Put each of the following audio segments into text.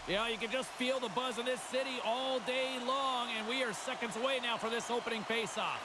Yeah, you can just feel the buzz in this city all day long, and we are seconds away now for this opening faceoff.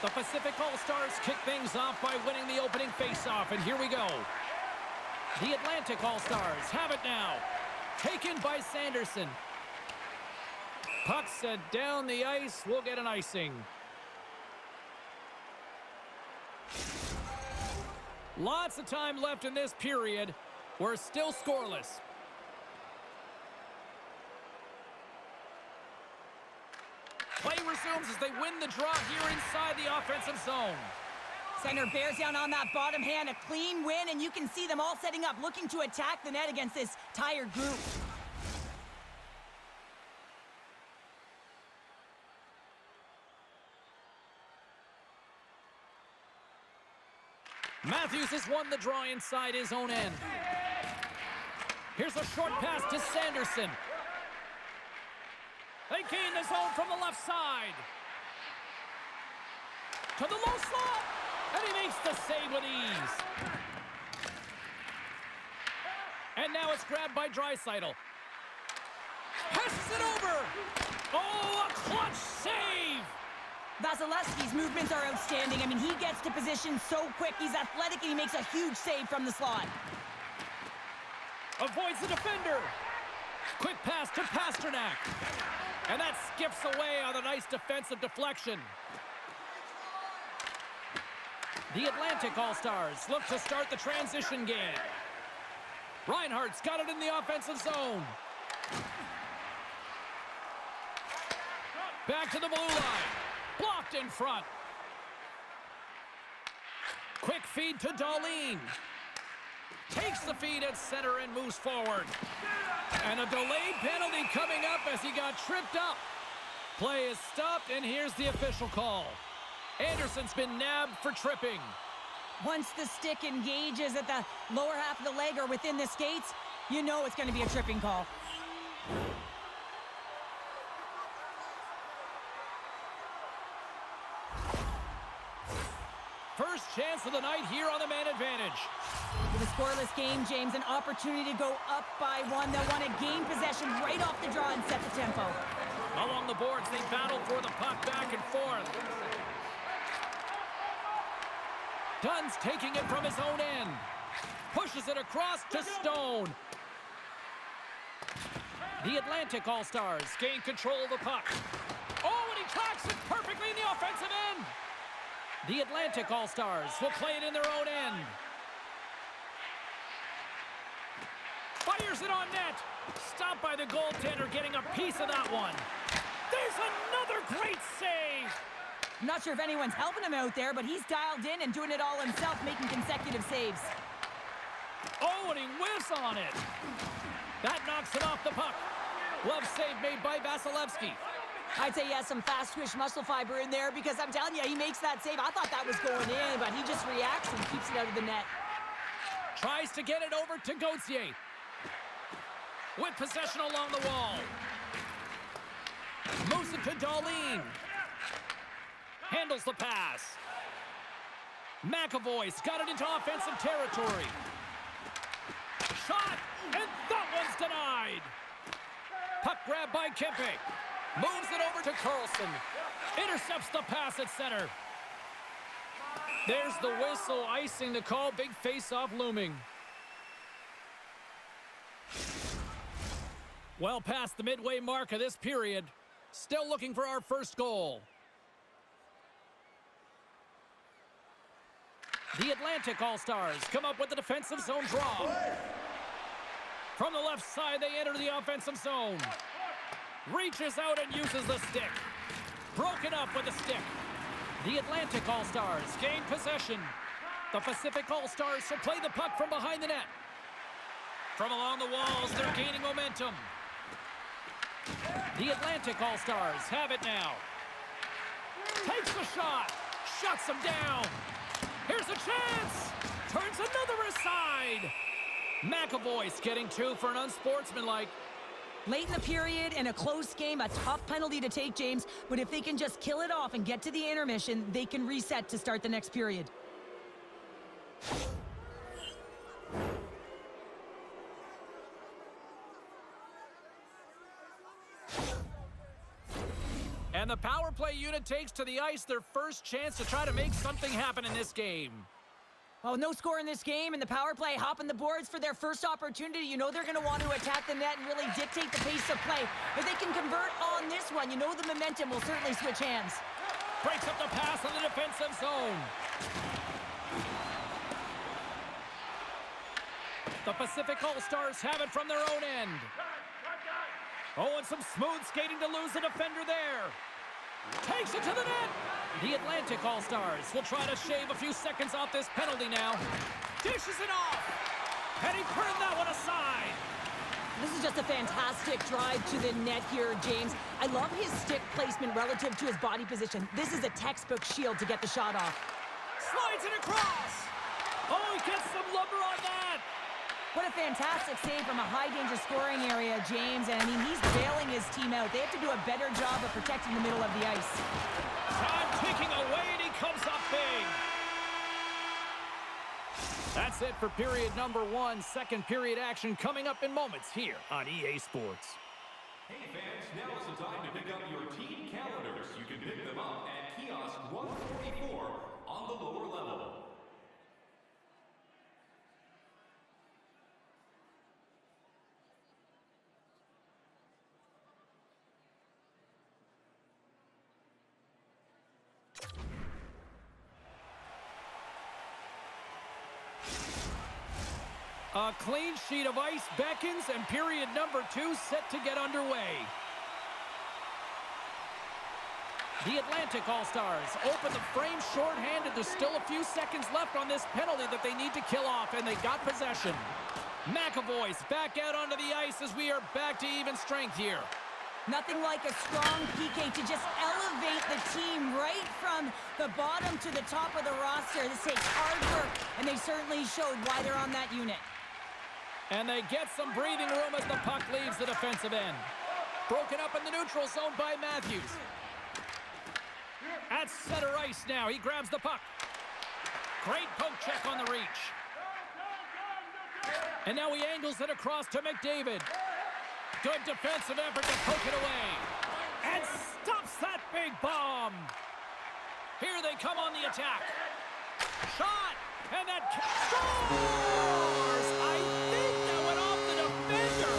The Pacific All-Stars kick things off by winning the opening faceoff, and here we go. The Atlantic All-Stars have it now. Taken by Sanderson. Puck sent down the ice. We'll get an icing. Lots of time left in this period. We're still scoreless. Play resumes as they win the draw here inside the offensive zone. Center bears down on that bottom hand, a clean win, and you can see them all setting up, looking to attack the net against this tired group. Matthews has won the draw inside his own end. Here's a short pass to Sanderson. They gain the zone from the left side. To the low slot. And he makes the save with ease. And now it's grabbed by Draisaitl. Passes it over. Oh, a clutch save. Vasilevsky's movements are outstanding. I mean, he gets to position so quick. He's athletic, and he makes a huge save from the slot. Avoids the defender. Quick pass to Pasternak. And that skips away on a nice defensive deflection. The Atlantic All-Stars look to start the transition game. Reinhardt's got it in the offensive zone. Back to the blue line. Blocked in front. Quick feed to Dahlin. Takes the feed at center and moves forward. And a delayed penalty coming up as he got tripped up. Play is stopped, and here's the official call. Anderson's been nabbed for tripping. Once the stick engages at the lower half of the leg or within the skates, you know it's going to be a tripping call. First chance of the night here on the man advantage. With a scoreless game, James, an opportunity to go up by one. They'll want to gain possession right off the draw and set the tempo. Along the boards, they battle for the puck back and forth. Dunn's taking it from his own end. Pushes it across to Stone. The Atlantic All-Stars gain control of the puck. Oh, and he tracks it perfectly in the offensive end. The Atlantic All-Stars will play it in their own end. Fires it on net. Stopped by the goaltender, getting a piece of that one. There's another great save. I'm not sure if anyone's helping him out there, but he's dialed in and doing it all himself, making consecutive saves. Oh, and he whiffs on it. That knocks it off the puck. Glove save made by Vasilevsky. I'd say he has some fast-twitch muscle fiber in there because I'm telling you, he makes that save. I thought that was going in, but he just reacts and keeps it out of the net. Tries to get it over to Gauthier. With possession along the wall. Moves it to Dahlin. Handles the pass. McAvoy's got it into offensive territory. Shot, and that one's denied. Puck grab by Kempe. Moves it over to Carlson. Intercepts the pass at center. There's the whistle, icing the call. Big face-off looming. Well past the midway mark of this period. Still looking for our first goal. The Atlantic All-Stars come up with the defensive zone draw. From the left side, they enter the offensive zone. Reaches out and uses the stick. Broken up with the stick. The Atlantic All-Stars gain possession. The Pacific All-Stars will play the puck from behind the net. From along the walls, they're gaining momentum. The Atlantic All-Stars have it now. Takes the shot. Shuts him down. Here's a chance. Turns another aside. McAvoy's getting two for an unsportsmanlike. Late in the period, in a close game, a tough penalty to take, James. But if they can just kill it off and get to the intermission, they can reset to start the next period. And the power play unit takes to the ice their first chance to try to make something happen in this game. Oh, no score in this game, and the power play hopping the boards for their first opportunity. You know they're going to want to attack the net and really dictate the pace of play. If they can convert on this one, you know the momentum will certainly switch hands. Breaks up the pass in the defensive zone. The Pacific All-Stars have it from their own end. Oh, and some smooth skating to lose the defender there. Takes it to the net. The Atlantic All-Stars will try to shave a few seconds off this penalty now. Dishes it off. And he turned that one aside. This is just a fantastic drive to the net here, James. I love his stick placement relative to his body position. This is a textbook shield to get the shot off. Slides it across. Oh, he gets some lumber on that. What a fantastic save from a high-danger scoring area, James. And, I mean, he's bailing his team out. They have to do a better job of protecting the middle of the ice. Time ticking away, and he comes up big. That's it for period number 1. Second period action coming up in moments here on EA Sports. Hey fans, now is the time to pick up your team calendars. You can pick them up at kiosk 144 on the lower level. A clean sheet of ice beckons, and period number 2 set to get underway. The Atlantic All-Stars open the frame shorthanded. There's still a few seconds left on this penalty that they need to kill off, and they got possession. McAvoy's back out onto the ice as we are back to even strength here. Nothing like a strong PK to just elevate the team right from the bottom to the top of the roster. This takes hard work, and they certainly showed why they're on that unit. And they get some breathing room as the puck leaves the defensive end. Broken up in the neutral zone by Matthews. At center ice now, he grabs the puck. Great poke check on the reach. And now he angles it across to McDavid. Good defensive effort to poke it away. And stops that big bomb. Here they come on the attack. Shot! And that scores! I think that went off the defender.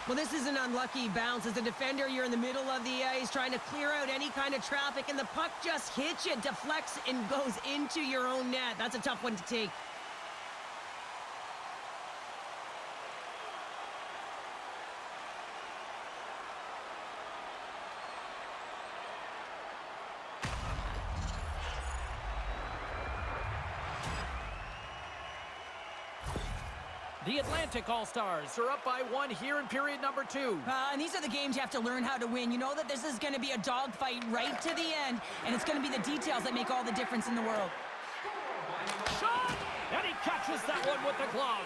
Well, this is an unlucky bounce. As a defender, you're in the middle of the ice trying to clear out any kind of traffic, and the puck just hits you, deflects, and goes into your own net. That's a tough one to take. The Atlantic All-Stars are up by 1 here in period number 2. And these are the games you have to learn how to win. You know that this is going to be a dogfight right to the end, and it's going to be the details that make all the difference in the world. Shot! And he catches that one with the glove.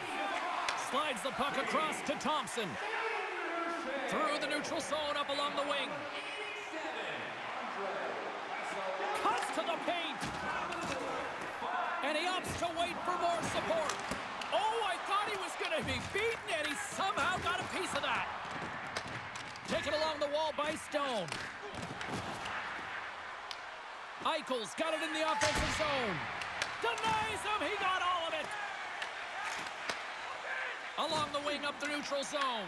Slides the puck across to Thompson. Through the neutral zone, up along the wing. Cuts to the paint. And he opts to wait for more support. Oh, I thought he was going to be beaten, and he somehow got a piece of that. Taken along the wall by Stone. Eichel's got it in the offensive zone. Denies him, he got all of it. Along the wing up the neutral zone.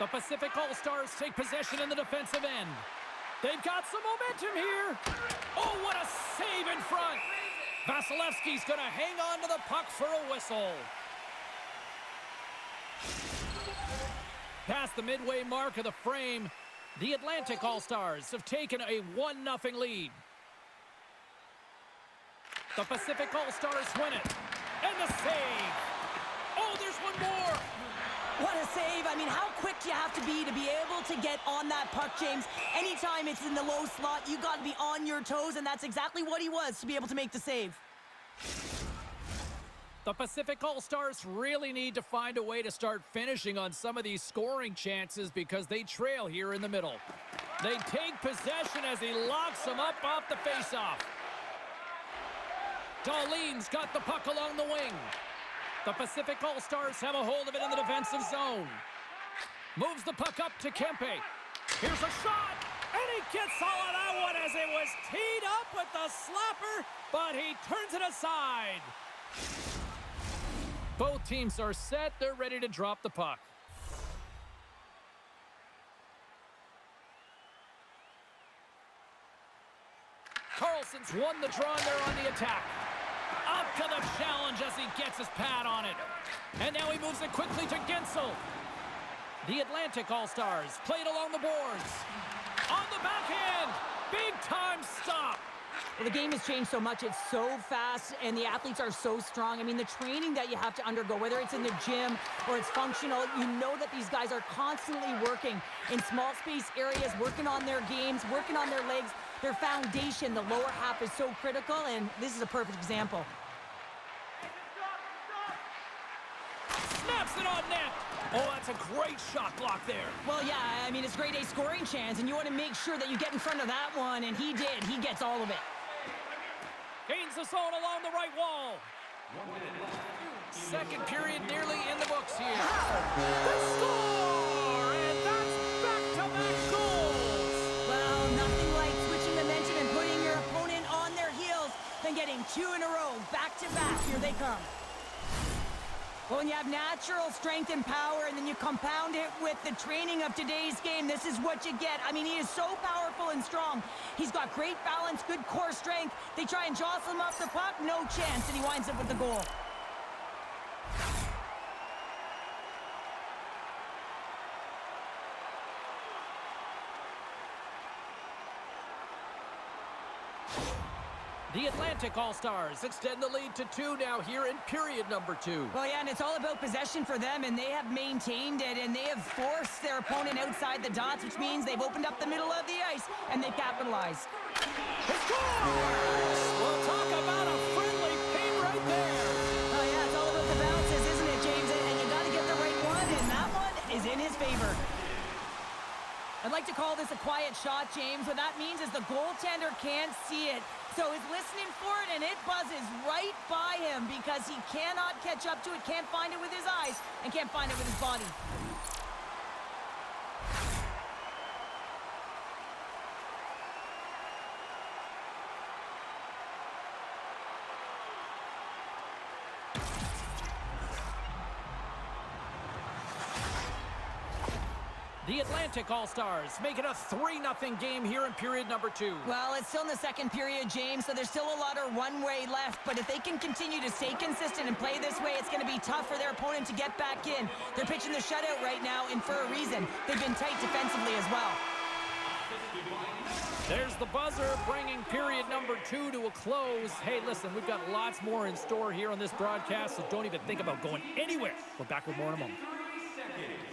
The Pacific All-Stars take possession in the defensive end. They've got some momentum here. Oh, what a save in front. Vasilevsky's going to hang on to the puck for a whistle. Past the midway mark of the frame, the Atlantic All-Stars have taken a 1-0 lead. The Pacific All-Stars win it. And the save. Oh, there's one more. What a save. I mean, how quick do you have to be able to get on that puck, James? Anytime it's in the low slot, you got to be on your toes, and that's exactly what he was to be able to make the save. The Pacific All-Stars really need to find a way to start finishing on some of these scoring chances because they trail here in the middle. They take possession as he locks them up off the faceoff. Dahlin's got the puck along the wing. The Pacific All-Stars have a hold of it in the defensive zone. Moves the puck up to Kempe. Here's a shot, and he gets all of that one as it was teed up with the slapper, but he turns it aside. Both teams are set. They're ready to drop the puck. Carlson's won the draw, and they're on the attack. Up to the challenge as he gets his pad on it. And now he moves it quickly to Gensel. The Atlantic All-Stars played along the boards. On the backhand, big-time stop. Well, the game has changed so much. It's so fast, and the athletes are so strong. I mean, the training that you have to undergo, whether it's in the gym or it's functional, you know that these guys are constantly working in small space areas, working on their games, working on their legs. Their foundation, the lower half, is so critical, and this is a perfect example. Snaps it on net. Oh, that's a great shot block there. Well, yeah, I mean, it's grade A scoring chance, and you want to make sure that you get in front of that one, and he did. He gets all of it. Gains the zone along the right wall. Second period nearly in the books here. The score! And that's back-to-back goals. Well, nothing like switching momentum and putting your opponent on their heels than getting two in a row, back-to-back. Here they come. Well, when you have natural strength and power, and then you compound it with the training of today's game, this is what you get. I mean, he is so powerful and strong. He's got great balance, good core strength. They try and jostle him off the puck, no chance, and he winds up with the goal. The Atlantic All-Stars extend the lead to 2 now here in period number 2. Well, yeah, and it's all about possession for them, and they have maintained it, and they have forced their opponent outside the dots, which means they've opened up the middle of the ice, and they've capitalized. He scores! We'll talk about a friendly pain right there. Oh, yeah, it's all about the bounces, isn't it, James? And you got to get the right one, and that one is in his favor. I'd like to call this a quiet shot, James. What that means is the goaltender can't see it. So he's listening for it, and it buzzes right by him because he cannot catch up to it, can't find it with his eyes, and can't find it with his body. The Atlantic All-Stars make it a 3-0 game here in period number 2. Well, it's still in the second period, James, so there's still a lot of runway left. But if they can continue to stay consistent and play this way, it's going to be tough for their opponent to get back in. They're pitching the shutout right now, and for a reason. They've been tight defensively as well. There's the buzzer, bringing period number 2 to a close. Hey, listen, we've got lots more in store here on this broadcast, so don't even think about going anywhere. We're back with more in a moment. 30 seconds.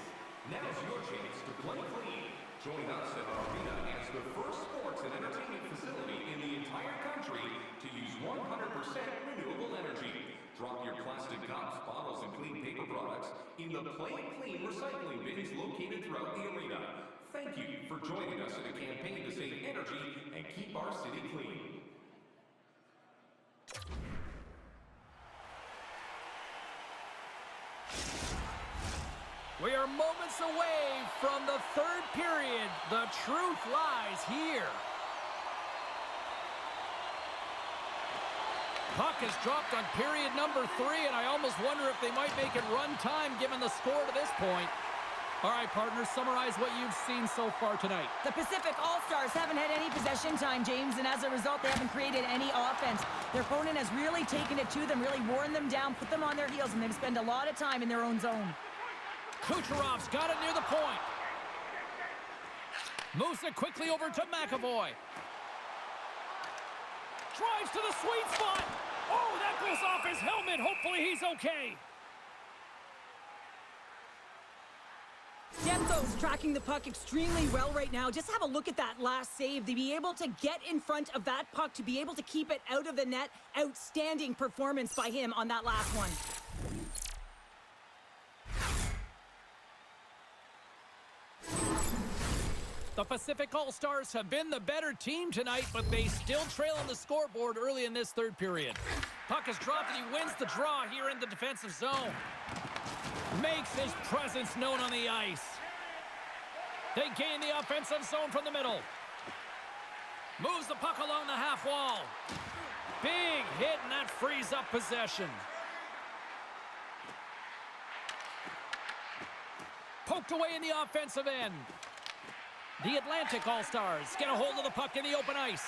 Now's your chance to play clean. Join us at our arena as the first sports and entertainment facility in the entire country to use 100% renewable energy. Drop your plastic cups, bottles, and clean paper products in the Play Clean recycling bins located throughout the arena. Thank you for joining us in a campaign to save energy and keep our city clean. We are moments away from the third period. The truth lies here. Puck is dropped on period number 3, and I almost wonder if they might make it run time given the score to this point. All right, partners, summarize what you've seen so far tonight. The Pacific All-Stars haven't had any possession time, James, and as a result, they haven't created any offense. Their opponent has really taken it to them, really worn them down, put them on their heels, and they've spent a lot of time in their own zone. Kucherov's got it near the point. Moves it quickly over to McAvoy. Drives to the sweet spot. Oh, that goes off his helmet. Hopefully he's okay. Demko's tracking the puck extremely well right now. Just have a look at that last save. To be able to get in front of that puck, to be able to keep it out of the net, outstanding performance by him on that last one. The Pacific All-Stars have been the better team tonight, but they still trail on the scoreboard early in this third period. Puck is dropped and he wins the draw here in the defensive zone. Makes his presence known on the ice. They gain the offensive zone from the middle. Moves the puck along the half wall. Big hit, and that frees up possession. Poked away in the offensive end. The Atlantic All-Stars get a hold of the puck in the open ice.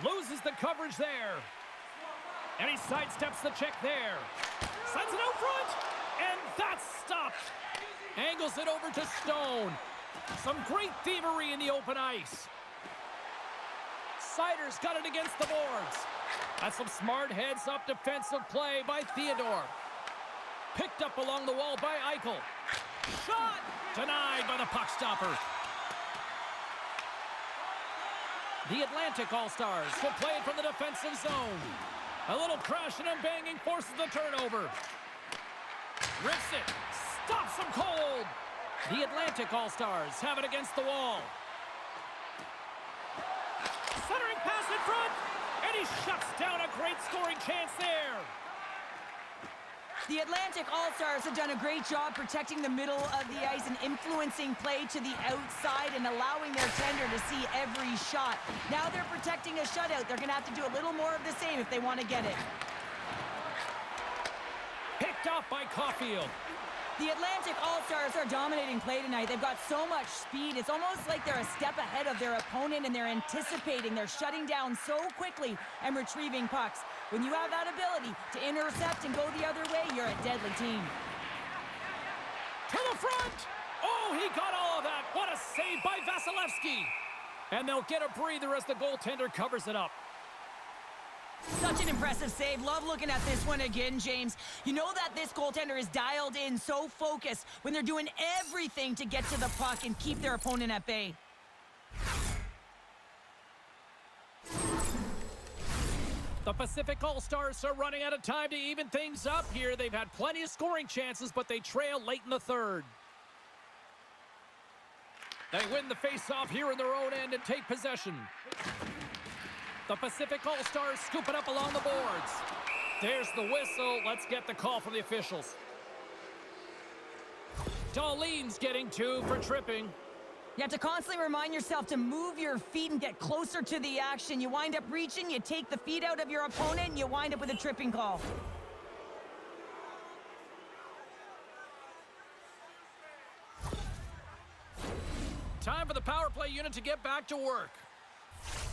Loses the coverage there. And he sidesteps the check there. Sends it out front. And that's stopped. Angles it over to Stone. Some great thievery in the open ice. Sider's got it against the boards. That's some smart heads-up defensive play by Theodore. Picked up along the wall by Eichel. Shot! Denied by the puck stopper. The Atlantic All-Stars will play it from the defensive zone. A little crashing and banging forces the turnover. Rips it. Stops him cold. The Atlantic All-Stars have it against the wall. Centering pass in front. And he shuts down a great scoring chance there. The Atlantic All-Stars have done a great job protecting the middle of the ice and influencing play to the outside and allowing their tender to see every shot. Now they're protecting a shutout. They're going to have to do a little more of the same if they want to get it. Picked off by Caulfield. The Atlantic All-Stars are dominating play tonight. They've got so much speed. It's almost like they're a step ahead of their opponent, and they're anticipating. They're shutting down so quickly and retrieving pucks. When you have that ability to intercept and go the other way, you're a deadly team. To the front! Oh, he got all of that. What a save by Vasilevsky. And they'll get a breather as the goaltender covers it up. Such an impressive save. Love looking at this one again, James. You know that this goaltender is dialed in, so focused when they're doing everything to get to the puck and keep their opponent at bay. The Pacific All-Stars are running out of time to even things up here. They've had plenty of scoring chances, but they trail late in the third. They win the face-off here in their own end and take possession. The Pacific All-Stars scoop it up along the boards. There's the whistle. Let's get the call from the officials. Darlene's getting 2 for tripping. You have to constantly remind yourself to move your feet and get closer to the action. You wind up reaching, you take the feet out of your opponent, and you wind up with a tripping call. Time for the power play unit to get back to work.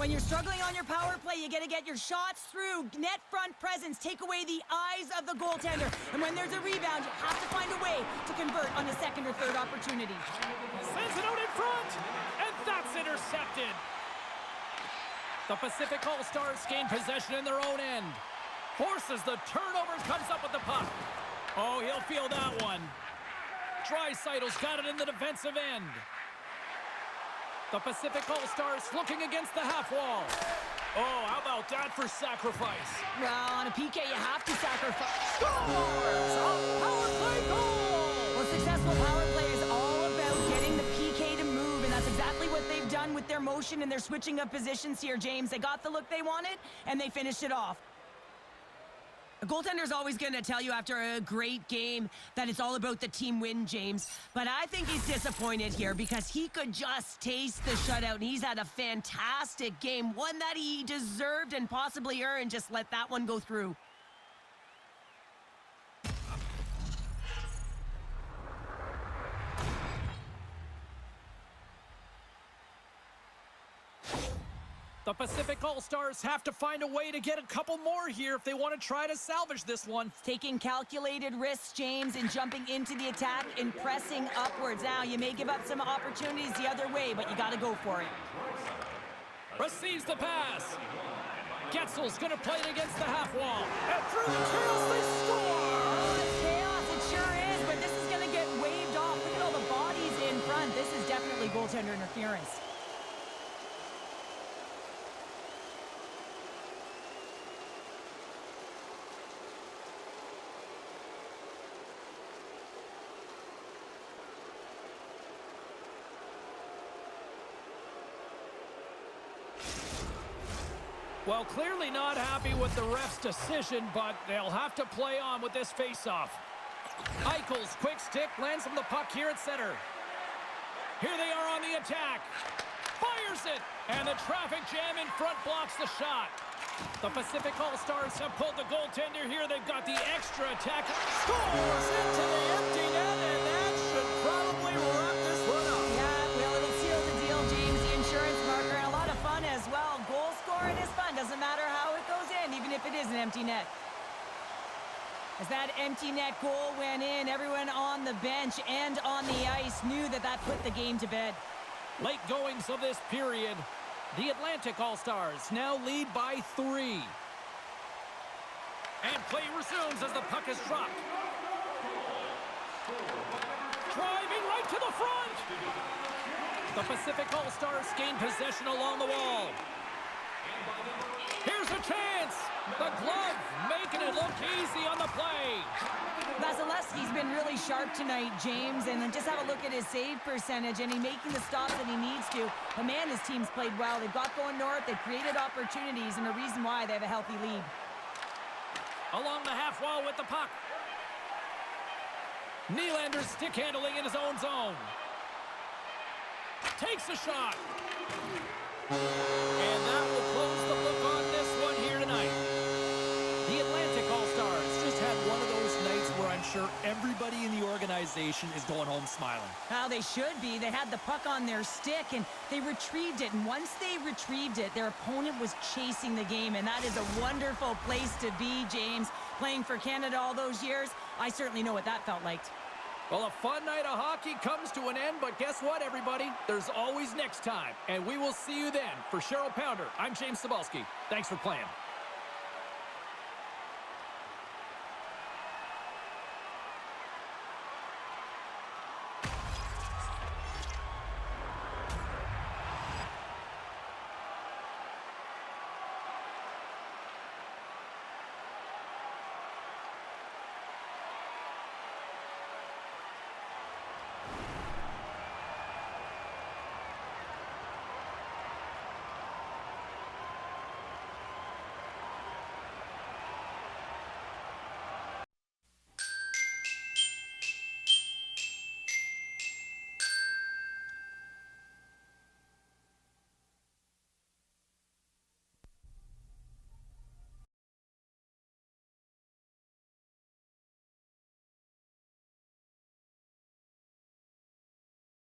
When you're struggling on your power play, you got to get your shots through. Net front presence, take away the eyes of the goaltender. And when there's a rebound, you have to find a way to convert on the second or third opportunity. Sends it out in front, and that's intercepted. The Pacific All-Stars gain possession in their own end. Forces the turnover, comes up with the puck. Oh, he'll feel that one. Draisaitl's got it in the defensive end. The Pacific All-Stars looking against the half wall. Oh, how about that for sacrifice? Well, on a PK, you have to sacrifice. Scores! A power play goal! Well, successful power play is all about getting the PK to move, and that's exactly what they've done with their motion and their switching of positions here, James. They got the look they wanted, and they finished it off. A goaltender's always going to tell you after a great game that it's all about the team win, James. But I think he's disappointed here because he could just taste the shutout. And he's had a fantastic game, one that he deserved and possibly earned. Just let that one go through. The Pacific All-Stars have to find a way to get a couple more here if they want to try to salvage this one. Taking calculated risks, James, and jumping into the attack and pressing upwards. Now, you may give up some opportunities the other way, but you got to go for it. Receives the pass. Getzel's going to play it against the half wall. And through the chaos, they score! Oh, it's chaos, it sure is, but this is going to get waved off. Look at all the bodies in front. This is definitely goaltender interference. Well, clearly not happy with the ref's decision, but they'll have to play on with this face-off. Eichel's quick stick lands him the puck here at center. Here they are on the attack. Fires it! And the traffic jam in front blocks the shot. The Pacific All-Stars have pulled the goaltender here. They've got the extra attack. Scores into the empty net, and that should probably wrap this one up. Yeah, well, it'll seal the deal, James. The insurance marker, and a lot of fun as well. Goal scoring is fun. Doesn't matter how it goes in, even if it is an empty net. As that empty net goal went in, everyone on the bench and on the ice knew that that put the game to bed. Late goings of this period. The Atlantic All-Stars now lead by 3. And play resumes as the puck is dropped. Driving right to the front. The Pacific All-Stars gain possession along the wall. Here's a chance. The glove making it look easy on the play. Vasilevsky's been really sharp tonight, James, and then just have a look at his save percentage, and he's making the stops that he needs to. But man, his team's played well. They've got going north, they've created opportunities, and a reason why they have a healthy lead. Along the half wall with the puck. Nylander's stick handling in his own zone. Takes a shot. And that will close the book on this one here tonight. The Atlantic All-Stars just had one of those nights where I'm sure everybody in the organization is going home smiling. How they should be. They had the puck on their stick, and they retrieved it. And once they retrieved it, their opponent was chasing the game. And that is a wonderful place to be, James. Playing for Canada all those years, I certainly know what that felt like. Well, a fun night of hockey comes to an end, but guess what, everybody? There's always next time, and we will see you then. For Cheryl Pounder, I'm James Cebulski. Thanks for playing.